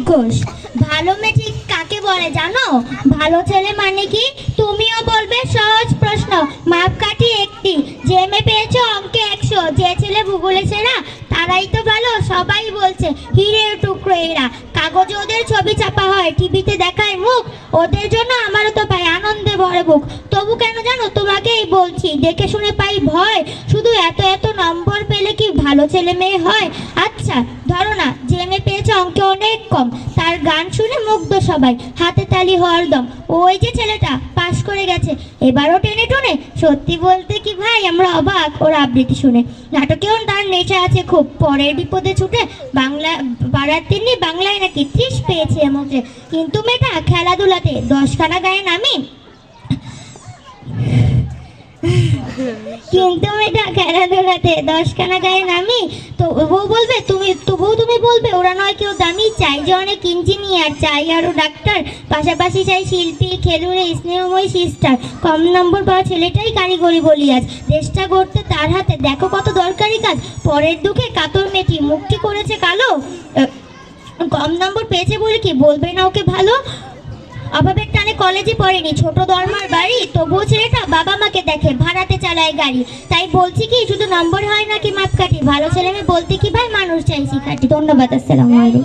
ঘোষ। ভালো মেয়ে ঠিক কাকে বলে জানো? ভালো ছেলে মানে কি? তুমিও বলবে সহজ প্রশ্ন, মাপকাঠি একটি। যে মেয়ে পেয়েছো অঙ্কে 100, যে ছেলে ভূগোলে সেরা, তারাই তো ভালো। সবাই বলছে হীরের টুকরো এরা। কাগজে ওদের ছবি চাপা হয়, টিভিতে দেখায় মুখ, ওদের জন্য আমারও তো পাই আনন্দে ভরে বুক। তবু কেন জানো তোমাকেই বলছি, দেখে শুনে পাই ভয়। শুধু এত এত নম্বর পেলে কি ভালো ছেলে মেয়ে হয়? আচ্ছা ধরো না, যে মেয়ে পেয়েছে অঙ্কে অনেক কম, তার গান শুনে মুগ্ধ সবাই, হাতে তালি হওয়ার দম। ওই যে ছেলেটা পাশ করে গেছে এবারও টেনে টুনে। সত্যি বলতে কি ভাই, আমরা অবাক ওর আবৃত্তি শুনে। নাটকেও তার নেশা আছে খুব, পরের বিপদে ছুটে বাংলা পাড়ার তিনি বাংলায় নাকি 30 পেয়েছে মুখে। কিন্তু মেয়েটা খেলাধুলাতে 10খানা গায়ে নামি। কিন্তু মেয়েটা খেলাধুলাতে 10খানা গায়ে নামি। তো বউ বলবে তুমি বলবে ওরা নয় কেউ দামি। চাই যে অনেক ইঞ্জিনিয়ার, চাই আরো ডাক্তার, পাশাপাশি চাই শিল্পী, খেলুড়ে, স্নেহময় সিস্টার। কম নম্বর পাওয়া ছেলেটাই কারিগরি বলি আজ, দেশটা গড়তে তার হাতে দেখো কত দরকারি কাজ। পরের দুঃখে কাতর মেয়েটি মুখটি করেছে কালো, কম নম্বর পেয়েছে বলে কি বলবে না ওকে ভালো? অভাবের টানে কলেজে পড়েনি, ছোট দরমার বাড়ি, তবুও ছেলেটা বাবা মাকে দেখে, ভাড়াতে চালায় গাড়ি। তাই বলছি কি, শুধু নম্বর হয় নাকি মাপকাঠি? ভালো ছেলে মেয়ে বলতে কি ভাই, মানুষ চাই শিখাটি। ধন্যবাদ, আসসালামু আলাইকুম।